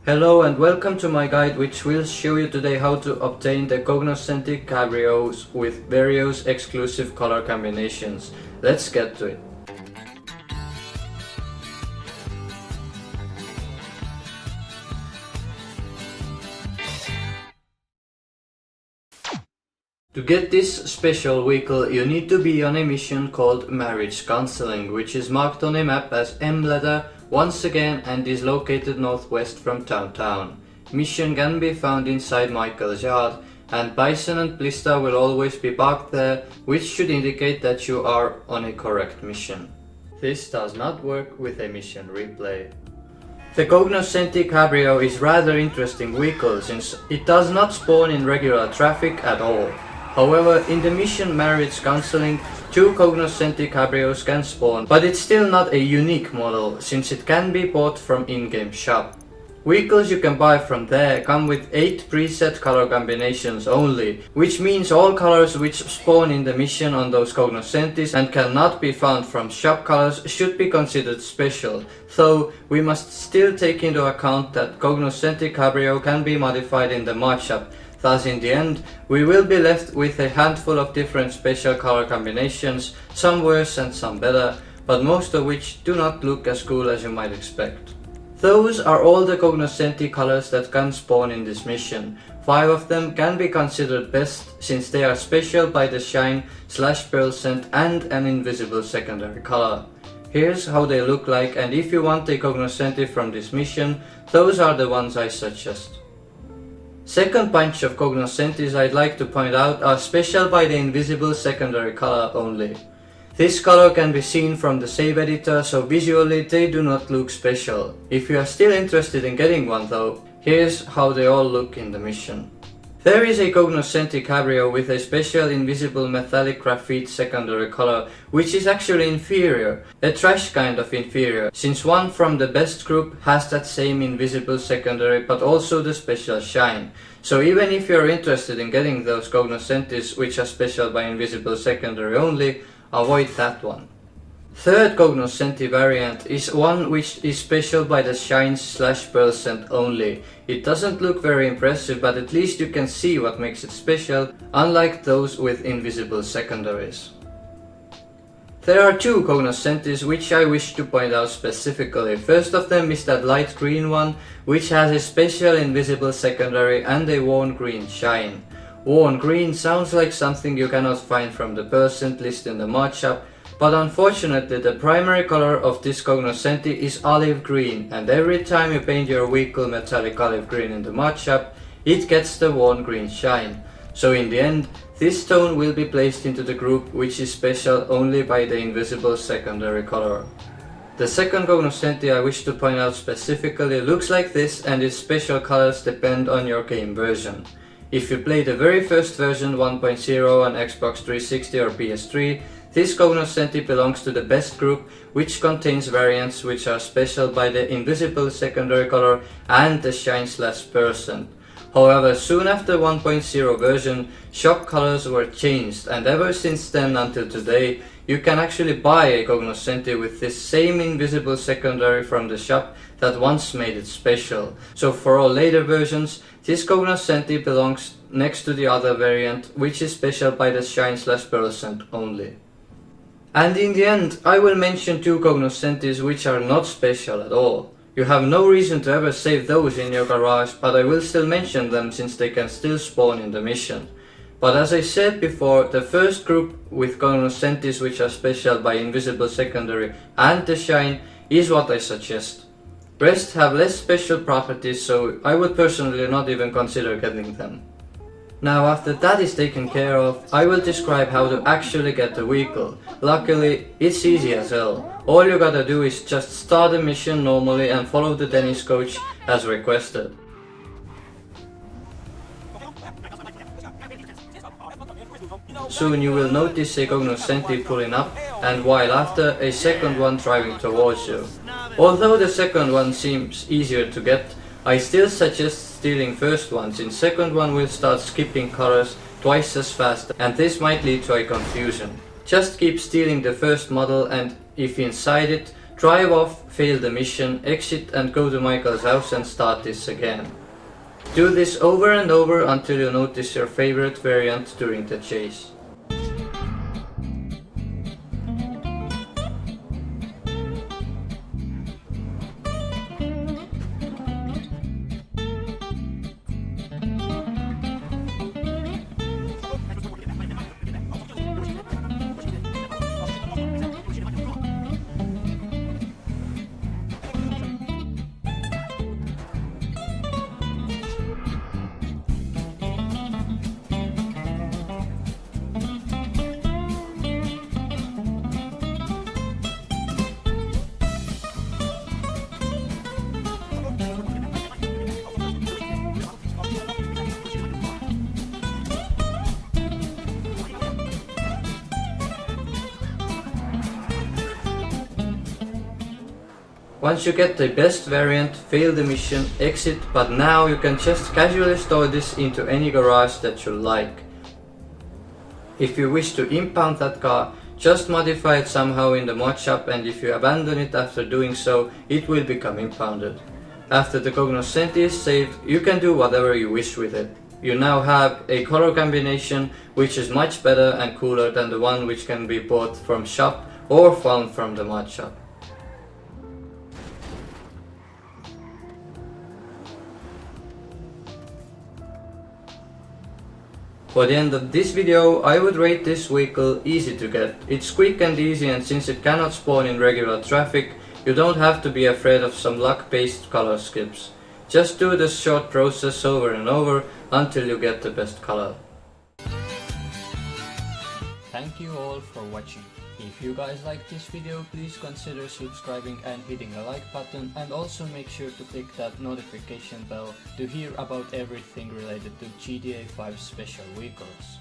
Hello and welcome to my guide, which will show you today how to obtain the Cognoscenti Cabrios with various exclusive color combinations. Let's get to it. To get this special vehicle, you need to be on a mission called Marriage Counseling, which is marked on a map as M letter once again and is located northwest from downtown. Mission can be found inside Michael's yard, and Bison and Blista will always be parked there, which should indicate that you are on a correct mission. This does not work with a mission replay. The Cognoscenti Cabrio is rather interesting vehicle since it does not spawn in regular traffic at all. However, in the mission Marriage Counseling, two Cognoscenti Cabrios can spawn, but it's still not a unique model since it can be bought from in-game shop. Vehicles you can buy from there come with 8 preset color combinations only, which means all colors which spawn in the mission on those Cognoscentis and cannot be found from shop colors should be considered special, though we must still take into account that Cognoscenti Cabrio can be modified in the mod shop. Thus in the end, we will be left with a handful of different special color combinations, some worse and some better, but most of which do not look as cool as you might expect. Those are all the Cognoscenti colors that can spawn in this mission. 5 of them can be considered best since they are special by the shine/percent and an invisible secondary color. Here's how they look like, and if you want a Cognoscenti from this mission, those are the ones I suggest. Second bunch of Cognoscentis I'd like to point out are special by the invisible secondary color only. This color can be seen from the save editor, so visually they do not look special. If you are still interested in getting one though, here's how they all look in the mission. There is a Cognoscenti Cabrio with a special invisible metallic graphite secondary color, which is actually inferior, a trash kind of inferior, since one from the best group has that same invisible secondary but also the special shine. So even if you're interested in getting those Cognoscentis which are special by invisible secondary only, avoid that one. Third Cognoscenti variant is one which is special by the shine/percent only. It doesn't look very impressive, but at least you can see what makes it special, unlike those with invisible secondaries. There are 2 Cognoscentis which I wish to point out specifically. First of them is that light green one, which has a special invisible secondary and a worn green shine. Worn green sounds like something you cannot find from the percent list in the mod shop, but unfortunately the primary color of this Cognoscenti is olive green, and every time you paint your vehicle metallic olive green in the mod shop, it gets the worn green shine. So in the end, this tone will be placed into the group which is special only by the invisible secondary color. The second Cognoscenti I wish to point out specifically looks like this, and its special colors depend on your game version. If you play the very first version 1.0 on Xbox 360 or PS3, this Cognoscenti belongs to the best group, which contains variants which are special by the invisible secondary color and the shine/percent. However, soon after 1.0 version, shop colors were changed, and ever since then until today, you can actually buy a Cognoscenti with this same invisible secondary from the shop that once made it special. So for all later versions, this Cognoscenti belongs next to the other variant, which is special by the shine/percent only. And in the end, I will mention 2 Cognoscentis which are not special at all. You have no reason to ever save those in your garage, but I will still mention them since they can still spawn in the mission. But as I said before, the first group with Cognoscentis which are special by invisible secondary and the shine is what I suggest. Rest have less special properties, so I would personally not even consider getting them. Now after that is taken care of, I will describe how to actually get the vehicle. Luckily, it's easy as hell. All you gotta do is just start the mission normally and follow the Dennis coach as requested. Soon you will notice a Cognoscenti pulling up, and while after, a second one driving towards you. Although the second one seems easier to get, I still suggest stealing first one, since second one will start skipping colors twice as fast, and this might lead to a confusion. Just keep stealing the first model, and if inside it, Drive off, fail the mission, exit and go to Michael's house and start this again. Do this over and over until you notice your favorite variant during the chase. Once you get the best variant, fail the mission, exit, but now you can just casually store this into any garage that you like. If you wish to impound that car, just modify it somehow in the mod shop, and if you abandon it after doing so, it will become impounded. After the Cognoscenti is saved, you can do whatever you wish with it. You now have a color combination which is much better and cooler than the one which can be bought from shop or found from the mod shop. For the end of this video, I would rate this vehicle easy to get. It's quick and easy, and since it cannot spawn in regular traffic, you don't have to be afraid of some luck-based color skips. Just do this short process over and over until you get the best color. Thank you all for watching. If you guys liked this video, please consider subscribing and hitting the like button, and also make sure to click that notification bell to hear about everything related to GTA 5 special vehicles.